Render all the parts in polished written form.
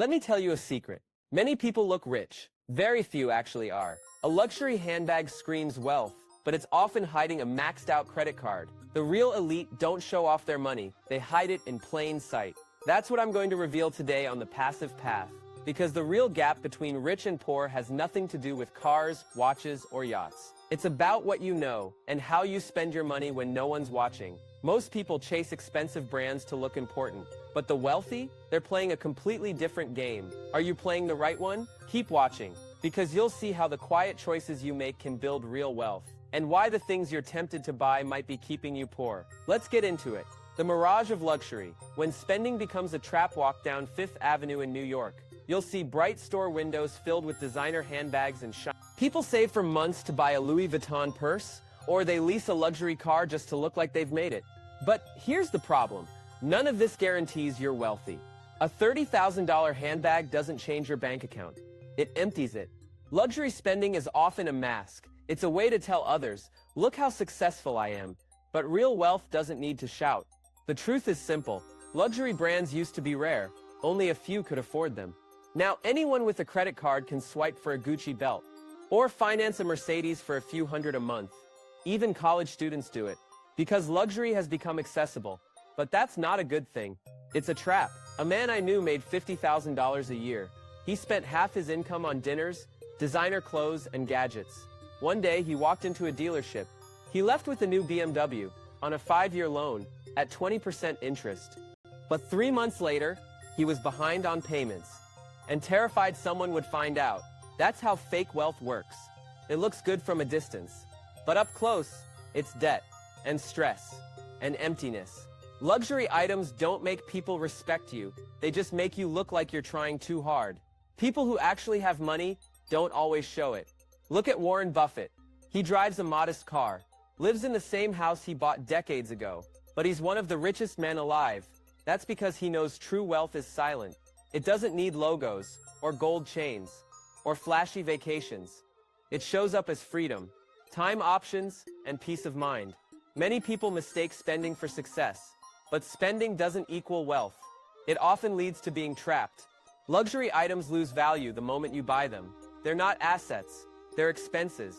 Let me tell you a secret. Many people look rich. Very few actually are. A luxury handbag screams wealth, but it's often hiding a maxed-out credit card. The real elite don't show off their money. They hide it in plain sight. That's what I'm going to reveal today on The Passive Path. Because the real gap between rich and poor has nothing to do with cars, watches, or yachts. It's about what you know and how you spend your money when no one's watching. Most people chase expensive brands to look important, but the wealthy, they're playing a completely different game. Are you playing the right one? Keep watching, because you'll see how the quiet choices you make can build real wealth, and why the things you're tempted to buy might be keeping you poor. Let's get into it. The mirage of luxury. When spending becomes a trap, walk down Fifth Avenue in New York. You'll see bright store windows filled with designer handbags and shine. People save for months to buy a Louis Vuitton purse, or they lease a luxury car just to look like they've made it. But here's the problem. None of this guarantees you're wealthy. A $30,000 handbag doesn't change your bank account. It empties it. Luxury spending is often a mask. It's a way to tell others, look how successful I am. But real wealth doesn't need to shout. The truth is simple. Luxury brands used to be rare. Only a few could afford them. Now anyone with a credit card can swipe for a Gucci belt, or finance a Mercedes for a few hundred a month. Even college students do it, because luxury has become accessible. But that's not a good thing. It's a trap. A man I knew made $50,000 a year. He spent half his income on dinners, designer clothes, and gadgets. One day he walked into a dealership. He left with a new BMW, on a 5-year loan, at 20% interest. But 3 months later, he was behind on payments, and terrified someone would find out. That's how fake wealth works. It looks good from a distance, but up close, it's debt, and stress, and emptiness. Luxury items don't make people respect you. They just make you look like you're trying too hard. People who actually have money don't always show it. Look at Warren Buffett. He drives a modest car, lives in the same house he bought decades ago, but he's one of the richest men alive. That's because he knows true wealth is silent. It doesn't need logos, or gold chains, or flashy vacations. It shows up as freedom, time options, and peace of mind. Many people mistake spending for success, but spending doesn't equal wealth. It often leads to being trapped. Luxury items lose value the moment you buy them. They're not assets, they're expenses.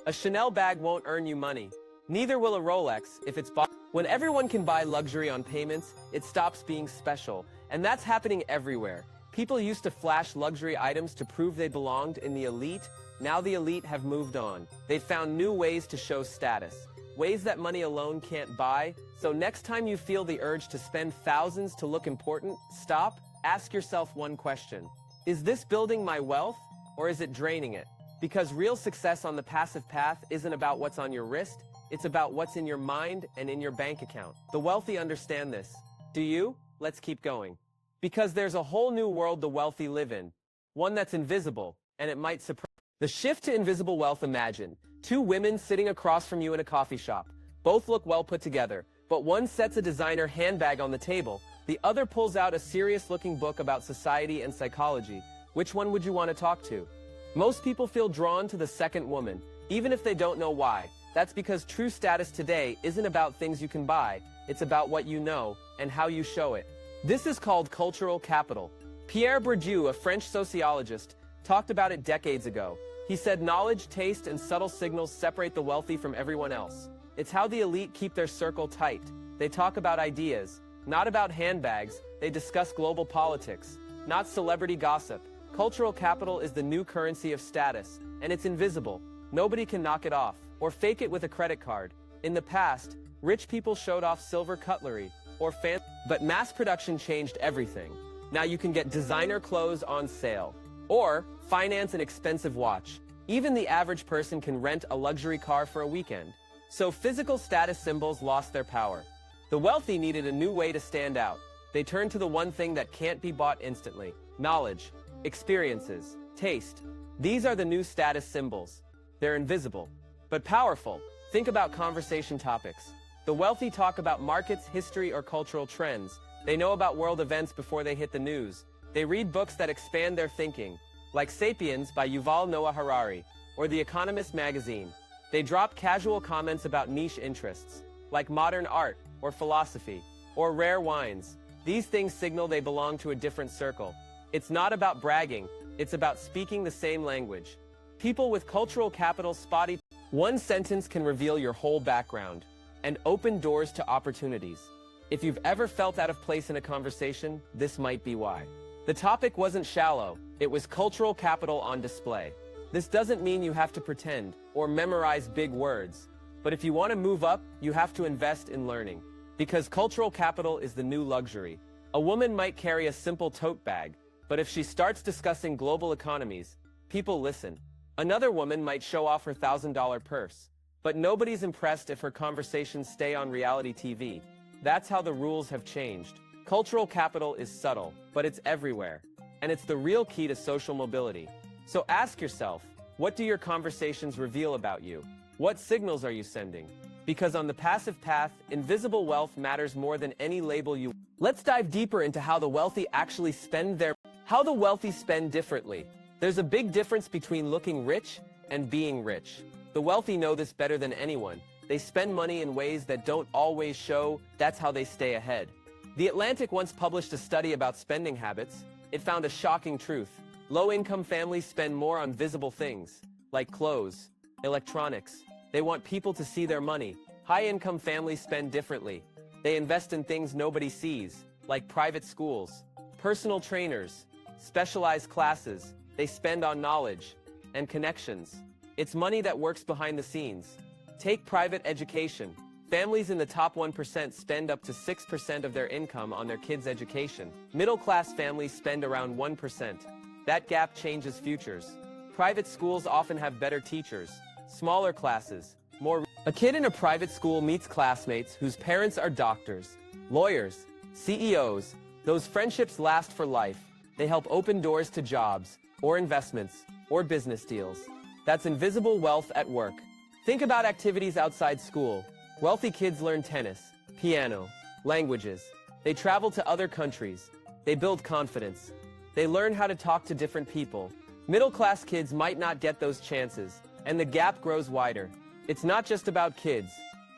A Chanel bag won't earn you money. Neither will a Rolex if it's bought. When everyone can buy luxury on payments, it stops being special. And that's happening everywhere. People used to flash luxury items to prove they belonged in the elite. Now the elite have moved on. They've found new ways to show status. Ways that money alone can't buy. So next time you feel the urge to spend thousands to look important, stop, ask yourself one question. Is this building my wealth, or is it draining it? Because real success on the passive path isn't about what's on your wrist, it's about what's in your mind and in your bank account. The wealthy understand this. Do you? Let's keep going. Because there's a whole new world the wealthy live in. One that's invisible, and it might surprise. The shift to invisible wealth. Imagine 2 women sitting across from you in a coffee shop. Both look well put together, but one sets a designer handbag on the table. The other pulls out a serious-looking book about society and psychology. Which one would you want to talk to? Most people feel drawn to the second woman, even if they don't know why. That's because true status today isn't about things you can buy. It's about what you know and how you show it. This is called cultural capital. Pierre Bourdieu, a French sociologist, talked about it decades ago. He said knowledge, taste, and subtle signals separate the wealthy from everyone else. It's how the elite keep their circle tight. They talk about ideas, not about handbags. They discuss global politics, not celebrity gossip. Cultural capital is the new currency of status, and it's invisible. Nobody can knock it off or fake it with a credit card. In the past, rich people showed off silver cutlery or but mass production changed everything. Now you can get designer clothes on sale, or finance an expensive watch. Even the average person can rent a luxury car for a weekend. So physical status symbols lost their power. The wealthy needed a new way to stand out. They turned to the one thing that can't be bought instantly: knowledge, experiences, taste. These are the new status symbols. They're invisible, but powerful. Think about conversation topics. The wealthy talk about markets, history, or cultural trends. They know about world events before they hit the news. They read books that expand their thinking, like Sapiens by Yuval Noah Harari, or The Economist magazine. They drop casual comments about niche interests, like modern art, or philosophy, or rare wines. These things signal they belong to a different circle. It's not about bragging, it's about speaking the same language. People with cultural capital spotty. One sentence can reveal your whole background and open doors to opportunities. If you've ever felt out of place in a conversation, this might be why. The topic wasn't shallow, it was cultural capital on display. This doesn't mean you have to pretend or memorize big words, but if you want to move up, you have to invest in learning. Because cultural capital is the new luxury. A woman might carry a simple tote bag, but if she starts discussing global economies, people listen. Another woman might show off her $1,000 purse, but nobody's impressed if her conversations stay on reality TV. That's how the rules have changed. Cultural capital is subtle, but it's everywhere, and it's the real key to social mobility. So ask yourself, what do your conversations reveal about you? What signals are you sending? Because on the passive path, invisible wealth matters more than any label you. Let's dive deeper into how the wealthy actually spend how the wealthy spend differently. There's a big difference between looking rich and being rich. The wealthy know this better than anyone. They spend money in ways that don't always show. That's how they stay ahead. The Atlantic once published a study about spending habits. It found a shocking truth. Low-income families spend more on visible things, like clothes, electronics. They want people to see their money. High-income families spend differently. They invest in things nobody sees, like private schools, personal trainers, specialized classes. They spend on knowledge and connections. It's money that works behind the scenes. Take private education. Families in the top 1% spend up to 6% of their income on their kids' education. Middle-class families spend around 1%. That gap changes futures. Private schools often have better teachers, smaller classes, more. A kid in a private school meets classmates whose parents are doctors, lawyers, CEOs. Those friendships last for life. They help open doors to jobs, or investments, or business deals. That's invisible wealth at work. Think about activities outside school. Wealthy kids learn tennis, piano, languages. They travel to other countries. They build confidence. They learn how to talk to different people. Middle-class kids might not get those chances, and the gap grows wider. It's not just about kids.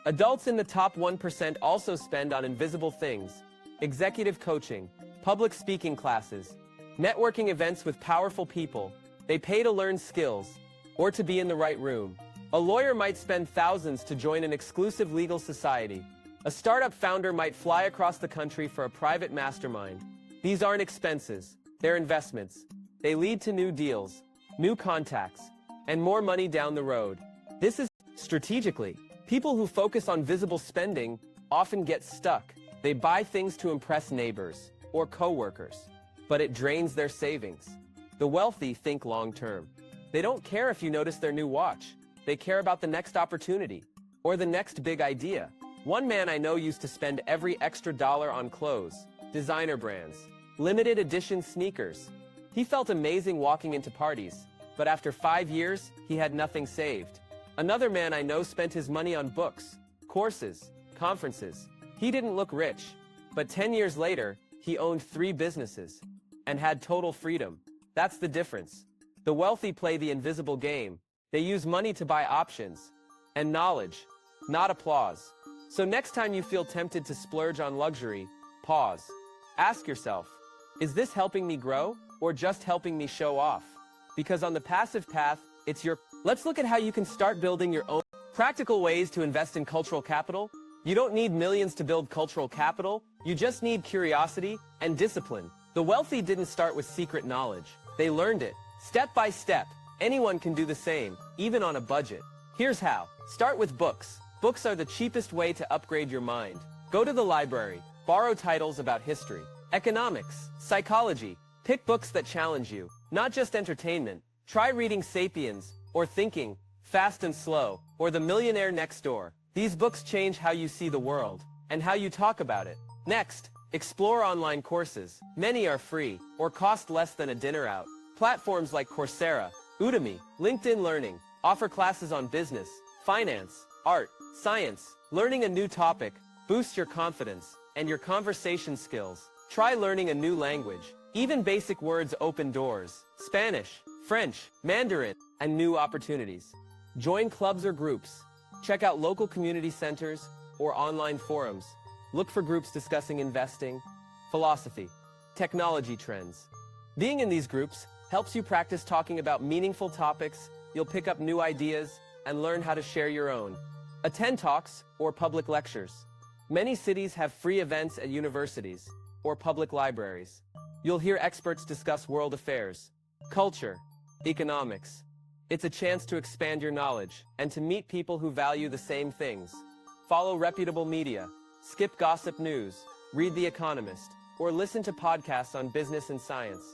Adults in the top 1% also spend on invisible things: executive coaching, public speaking classes, networking events with powerful people. They pay to learn skills, or to be in the right room. A lawyer might spend thousands to join an exclusive legal society. A startup founder might fly across the country for a private mastermind. These aren't expenses, they're investments. They lead to new deals, new contacts, and more money down the road. This is strategically. People who focus on visible spending often get stuck. They buy things to impress neighbors or coworkers, but it drains their savings. The wealthy think long-term. They don't care if you notice their new watch. They care about the next opportunity or the next big idea. One man I know used to spend every extra dollar on clothes, designer brands, limited edition sneakers. He felt amazing walking into parties, but after 5 years, he had nothing saved. Another man I know spent his money on books, courses, conferences. He didn't look rich, but 10 years later, he owned 3 businesses and had total freedom. That's the difference. The wealthy play the invisible game. They use money to buy options and knowledge, not applause. So next time you feel tempted to splurge on luxury, pause. Ask yourself, is this helping me grow or just helping me show off? Because on the passive path, it's your... Let's look at how you can start building your own practical ways to invest in cultural capital. You don't need millions to build cultural capital. You just need curiosity and discipline. The wealthy didn't start with secret knowledge. They learned it, step by step. Anyone can do the same, even on a budget. Here's how. Start with books. Books are the cheapest way to upgrade your mind. Go to the library, borrow titles about history, economics, psychology. Pick books that challenge you, not just entertainment. Try reading Sapiens, or Thinking, Fast and Slow, or The Millionaire Next Door. These books change how you see the world, and how you talk about it. Next, explore online courses. Many are free, or cost less than a dinner out. Platforms like Coursera, Udemy, LinkedIn Learning offer classes on business, finance, art, science. Learning a new topic boosts your confidence and your conversation skills. Try learning a new language. Even basic words open doors. Spanish, French, Mandarin, and new opportunities. Join clubs or groups. Check out local community centers or online forums. Look for groups discussing investing, philosophy, technology trends, Being in these groups helps you practice talking about meaningful topics, you'll pick up new ideas, and learn how to share your own. Attend talks or public lectures. Many cities have free events at universities or public libraries. You'll hear experts discuss world affairs, culture, economics. It's a chance to expand your knowledge and to meet people who value the same things. Follow reputable media, skip gossip news, read The Economist, or listen to podcasts on business and science.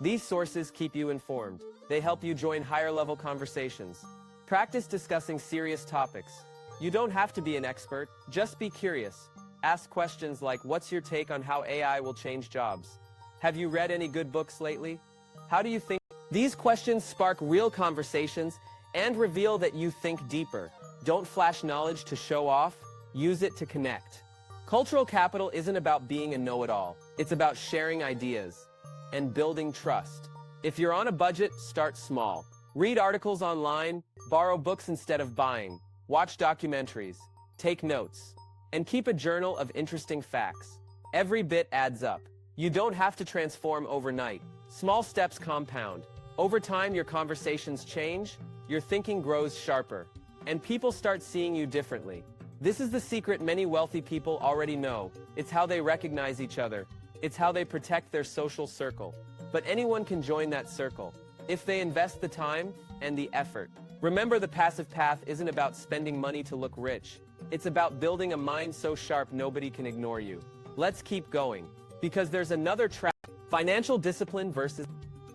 These sources keep you informed. They help you join higher-level conversations. Practice discussing serious topics. You don't have to be an expert, just be curious. Ask questions like, what's your take on how AI will change jobs? Have you read any good books lately? How do you think? These questions spark real conversations and reveal that you think deeper. Don't flash knowledge to show off, use it to connect. Cultural capital isn't about being a know-it-all. It's about sharing ideas and building trust. If you're on a budget, start small. Read articles online, borrow books instead of buying, watch documentaries, take notes, and keep a journal of interesting facts. Every bit adds up. You don't have to transform overnight. Small steps compound. Over time, your conversations change, your thinking grows sharper, and people start seeing you differently. This is the secret many wealthy people already know. It's how they recognize each other. It's how they protect their social circle. But anyone can join that circle, if they invest the time and the effort. Remember, the passive path isn't about spending money to look rich. It's about building a mind so sharp nobody can ignore you. Let's keep going, because there's another trap: financial discipline versus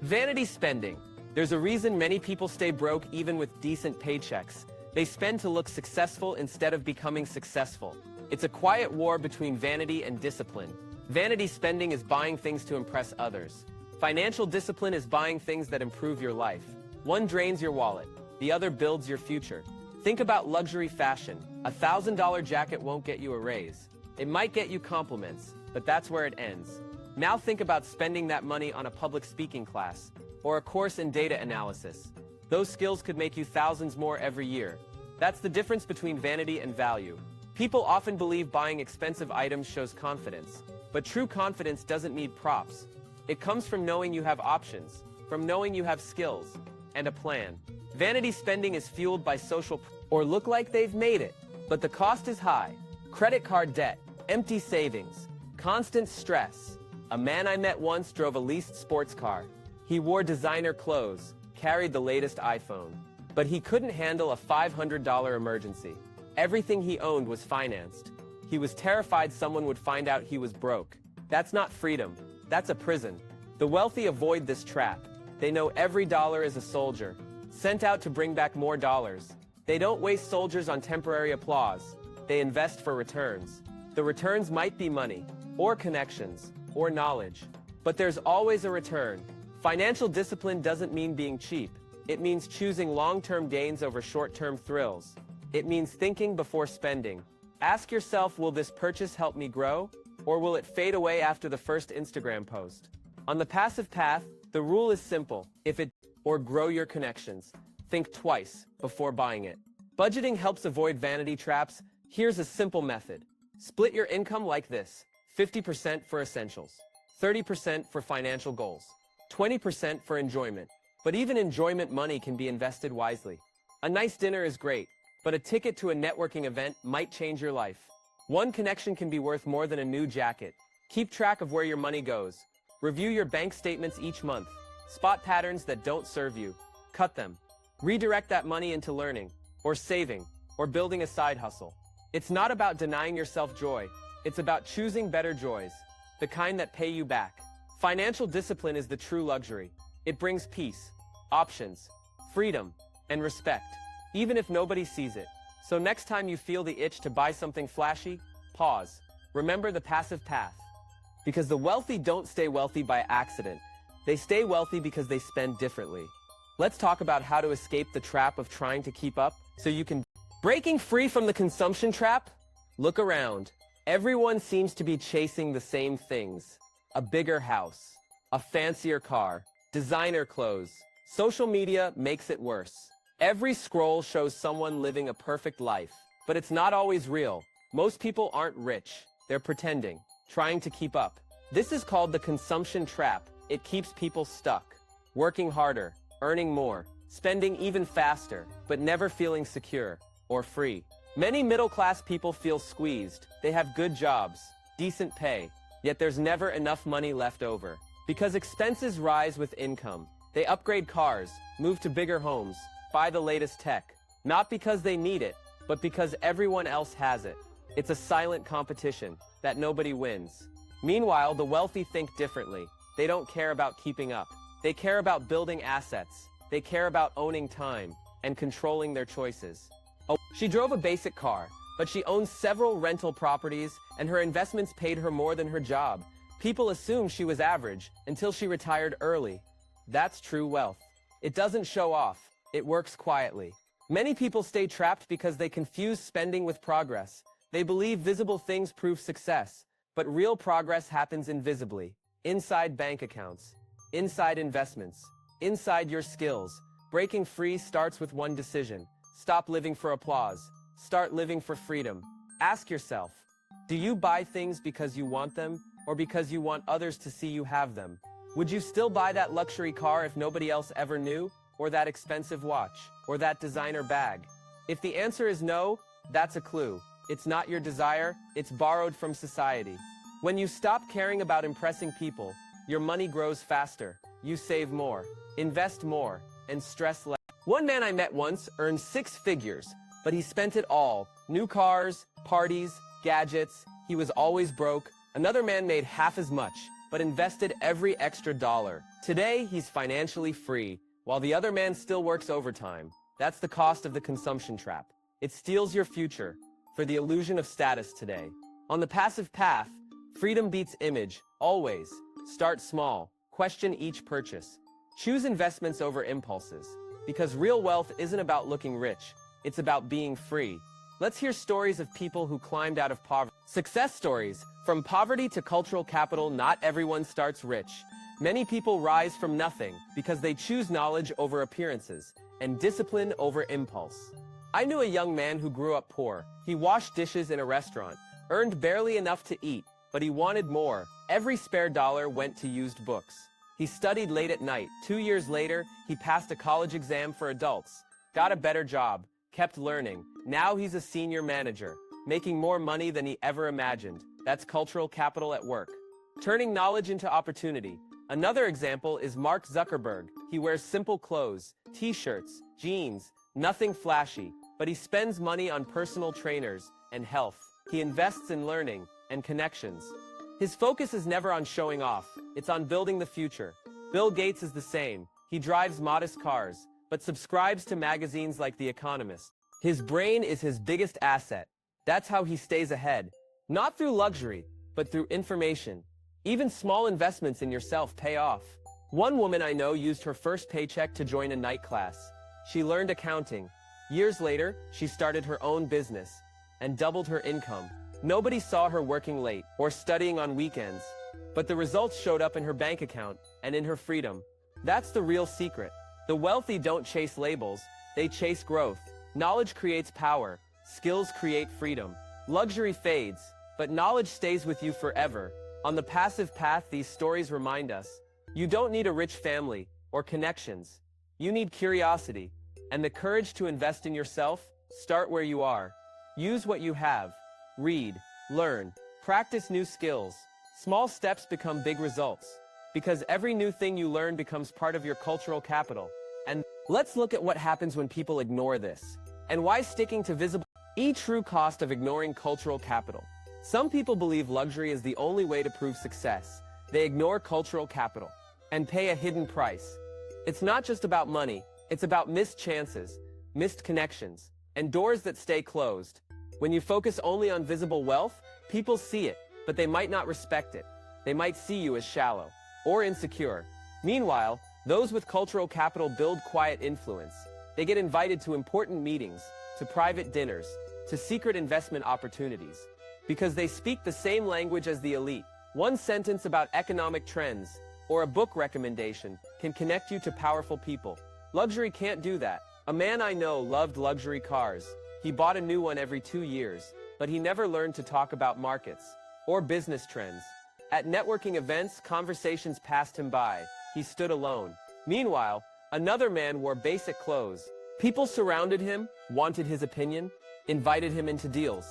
vanity spending. There's a reason many people stay broke even with decent paychecks. They spend to look successful instead of becoming successful. It's a quiet war between vanity and discipline. Vanity spending is buying things to impress others. Financial discipline is buying things that improve your life. One drains your wallet, the other builds your future. Think about luxury fashion. A $1,000 jacket won't get you a raise. It might get you compliments, but that's where it ends. Now think about spending that money on a public speaking class or a course in data analysis. Those skills could make you thousands more every year. That's the difference between vanity and value. People often believe buying expensive items shows confidence, but true confidence doesn't need props. It comes from knowing you have options, from knowing you have skills and a plan. Vanity spending is fueled by social or look like they've made it, but the cost is high. Credit card debt, empty savings, constant stress. A man I met once drove a leased sports car. He wore designer clothes, carried the latest iPhone, but he couldn't handle a $500 emergency. Everything he owned was financed. He was terrified someone would find out he was broke. That's not freedom. That's a prison. The wealthy avoid this trap. They know every dollar is a soldier, sent out to bring back more dollars. They don't waste soldiers on temporary applause. They invest for returns. The returns might be money, or connections, or knowledge. But there's always a return. Financial discipline doesn't mean being cheap. It means choosing long-term gains over short-term thrills. It means thinking before spending. Ask yourself, will this purchase help me grow? Or will it fade away after the first Instagram post? On the passive path, the rule is simple. If it or grow your connections, think twice before buying it. Budgeting helps avoid vanity traps. Here's a simple method. Split your income like this: 50% for essentials, 30% for financial goals, 20% for enjoyment. But even enjoyment money can be invested wisely. A nice dinner is great, but a ticket to a networking event might change your life. One connection can be worth more than a new jacket. Keep track of where your money goes. Review your bank statements each month. Spot patterns that don't serve you. Cut them. Redirect that money into learning, or saving, or building a side hustle. It's not about denying yourself joy. It's about choosing better joys, the kind that pay you back. Financial discipline is the true luxury. It brings peace, options, freedom, and respect, even if nobody sees it. So next time you feel the itch to buy something flashy, pause. Remember the passive path. Because the wealthy don't stay wealthy by accident. They stay wealthy because they spend differently. Let's talk about how to escape the trap of trying to keep up so you can... Breaking free from the consumption trap? Look around. Everyone seems to be chasing the same things. A bigger house, a fancier car, designer clothes. Social media makes it worse. Every scroll shows someone living a perfect life, but it's not always real. Most people aren't rich. They're pretending, trying to keep up. This is called the consumption trap. it keeps people stuck, working harder, earning more, spending even faster, but never feeling secure or free. Many middle-class people feel squeezed. They have good jobs, decent pay, yet there's never enough money left over. Because expenses rise with income. They upgrade cars, move to bigger homes, buy the latest tech. Not because they need it, but because everyone else has it. It's a silent competition that nobody wins. Meanwhile, the wealthy think differently. They don't care about keeping up. They care about building assets. They care about owning time and controlling their choices. Oh, she drove a basic car, but she owns several rental properties and her investments paid her more than her job. People assume she was average until she retired early. That's true wealth. It doesn't show off. It works quietly. Many people stay trapped because they confuse spending with progress. They believe visible things prove success, but real progress happens invisibly. Inside bank accounts, inside investments, inside your skills. Breaking free starts with one decision. Stop living for applause. Start living for freedom. Ask yourself, do you buy things because you want them or because you want others to see you have them? Would you still buy that luxury car if nobody else ever knew? Or that expensive watch? Or that designer bag? If the answer is no, that's a clue. It's not your desire, it's borrowed from society. When you stop caring about impressing people, your money grows faster. You save more, invest more, and stress less. One man I met once earned 6 figures, but he spent it all. New cars, parties, gadgets. He was always broke. Another man made half as much, but invested every extra dollar. Today, he's financially free, while the other man still works overtime. That's the cost of the consumption trap. It steals your future for the illusion of status today. On the passive path, freedom beats image, always. Start small. Question each purchase. Choose investments over impulses. Because real wealth isn't about looking rich, it's about being free. Let's hear stories of people who climbed out of poverty. Success stories. From poverty to cultural capital, not everyone starts rich. Many people rise from nothing because they choose knowledge over appearances and discipline over impulse. I knew a young man who grew up poor. He washed dishes in a restaurant, earned barely enough to eat, but he wanted more. Every spare dollar went to used books. He studied late at night. 2 years later, he passed a college exam for adults, got a better job, kept learning. Now he's a senior manager, making more money than he ever imagined. That's cultural capital at work. Turning knowledge into opportunity. Another example is Mark Zuckerberg. He wears simple clothes, t-shirts, jeans, nothing flashy, but he spends money on personal trainers and health. He invests in learning and connections. His focus is never on showing off, it's on building the future. Bill Gates is the same. He drives modest cars, but subscribes to magazines like The Economist. His brain is his biggest asset. That's how he stays ahead. Not through luxury, but through information. Even small investments in yourself pay off. One woman I know used her first paycheck to join a night class. She learned accounting. Years later, she started her own business and doubled her income. Nobody saw her working late or studying on weekends, but the results showed up in her bank account and in her freedom. That's the real secret. The wealthy don't chase labels, they chase growth. Knowledge creates power, skills create freedom. Luxury fades, but knowledge stays with you forever. On the passive path, these stories remind us, you don't need a rich family or connections. You need curiosity and the courage to invest in yourself. Start where you are. Use what you have. Read, learn, practice new skills. Small steps become big results, because every new thing you learn becomes part of your cultural capital. And let's look at what happens when people ignore this, and why sticking to visible true cost of ignoring cultural capital. Some people believe luxury is the only way to prove success. They ignore cultural capital and pay a hidden price. It's not just about money, it's about missed chances, missed connections, and doors that stay closed. When you focus only on visible wealth, people see it, but they might not respect it. They might see you as shallow or insecure. Meanwhile, those with cultural capital build quiet influence. They get invited to important meetings, to private dinners, to secret investment opportunities, because they speak the same language as the elite. One sentence about economic trends or a book recommendation can connect you to powerful people. Luxury can't do that. A man I know loved luxury cars. He bought a new one every 2 years, but he never learned to talk about markets or business trends. At networking events, conversations passed him by. He stood alone. Meanwhile, another man wore basic clothes. People surrounded him, wanted his opinion, invited him into deals.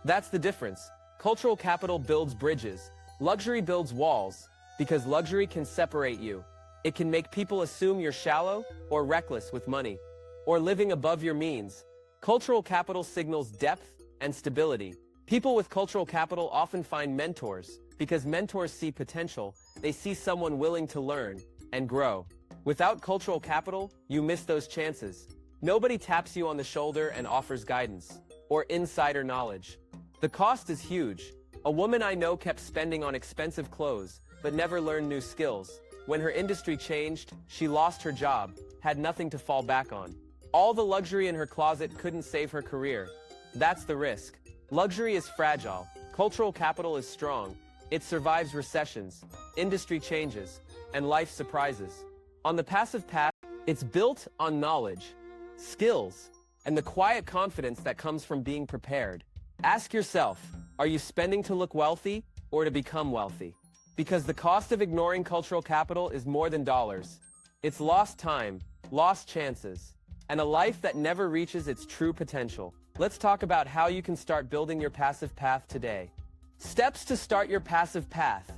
That's the difference. Cultural capital builds bridges. Luxury builds walls, because luxury can separate you. It can make people assume you're shallow or reckless with money, or living above your means. Cultural capital signals depth and stability. People with cultural capital often find mentors, because mentors see potential. They see someone willing to learn and grow. Without cultural capital, you miss those chances. Nobody taps you on the shoulder and offers guidance or insider knowledge. The cost is huge. A woman I know kept spending on expensive clothes, but never learned new skills. When her industry changed, she lost her job, had nothing to fall back on. All the luxury in her closet couldn't save her career. That's the risk. Luxury is fragile. Cultural capital is strong. It survives recessions, industry changes, and life surprises. On the passive path, it's built on knowledge, skills, and the quiet confidence that comes from being prepared. Ask yourself, are you spending to look wealthy or to become wealthy? Because the cost of ignoring cultural capital is more than dollars. It's lost time, lost chances, and a life that never reaches its true potential. Let's talk about how you can start building your passive path today. Steps to start your passive path.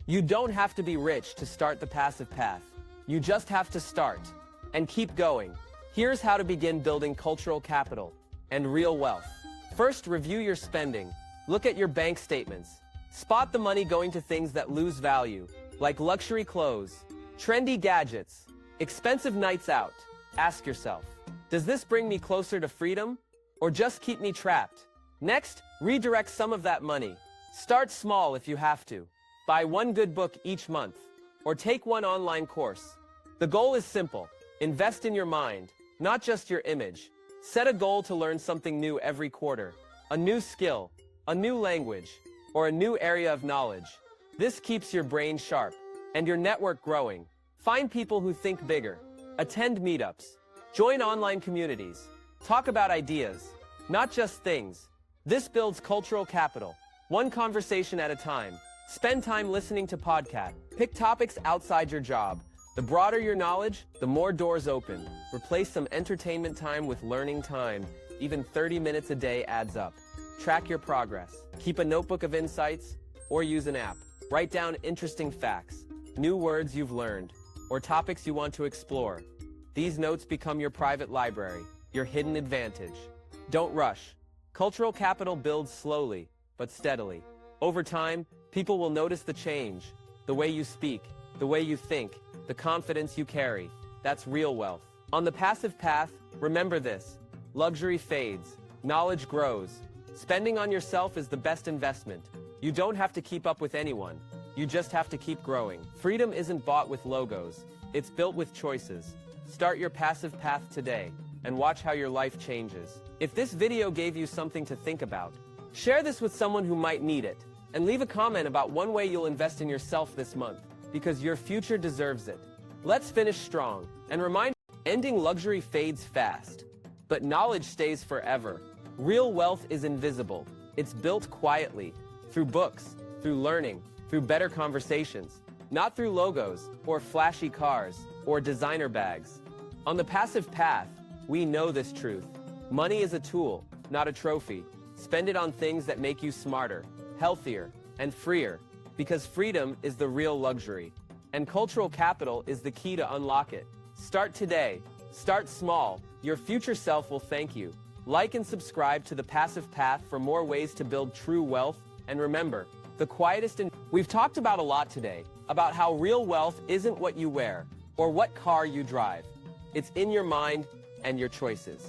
You don't have to be rich to start the passive path. You just have to start and keep going. Here's how to begin building cultural capital and real wealth. First, review your spending. Look at your bank statements. Spot the money going to things that lose value, like luxury clothes, trendy gadgets, expensive nights out. Ask yourself, does this bring me closer to freedom or just keep me trapped? Next, redirect some of that money. Start small if you have to. Buy one good book each month, or take one online course. The goal is simple. Invest in your mind, not just your image. Set a goal to learn something new every quarter, a new skill, a new language, or a new area of knowledge. This keeps your brain sharp and your network growing. Find people who think bigger. Attend meetups. Join online communities. Talk about ideas, not just things. This builds cultural capital, one conversation at a time. Spend time listening to podcasts. Pick topics outside your job. The broader your knowledge, the more doors open. Replace some entertainment time with learning time. Even 30 minutes a day adds up. Track your progress. Keep a notebook of insights or use an app. Write down interesting facts, new words you've learned, or topics you want to explore. These notes become your private library, your hidden advantage. Don't rush. Cultural capital builds slowly, but steadily. Over time, people will notice the change, the way you speak, the way you think, the confidence you carry. That's real wealth. On the passive path, remember this. Luxury fades, knowledge grows. Spending on yourself is the best investment. You don't have to keep up with anyone. You just have to keep growing. Freedom isn't bought with logos. It's built with choices. Start your passive path today and watch how your life changes. If this video gave you something to think about, share this with someone who might need it, and leave a comment about one way you'll invest in yourself this month, because your future deserves it. Let's finish strong, and remind ending luxury fades fast, but knowledge stays forever. Real wealth is invisible. It's built quietly, through books, through learning, through better conversations, not through logos, or flashy cars, or designer bags. On the passive path, we know this truth. Money is a tool, not a trophy. Spend it on things that make you smarter, healthier, and freer, because freedom is the real luxury, and cultural capital is the key to unlock it. Start today. Start small. Your future self will thank you. Like and subscribe to The Passive Path for more ways to build true wealth. And remember, the quietest We've talked about a lot today, about how real wealth isn't what you wear or what car you drive. It's in your mind and your choices.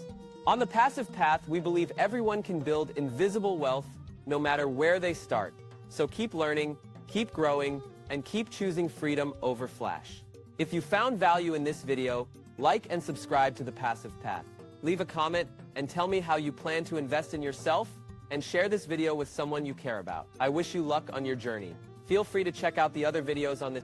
On The Passive Path, we believe everyone can build invisible wealth no matter where they start. So keep learning, keep growing, and keep choosing freedom over flash. If you found value in this video, like and subscribe to The Passive Path. Leave a comment and tell me how you plan to invest in yourself, and share this video with someone you care about. I wish you luck on your journey. Feel free to check out the other videos on this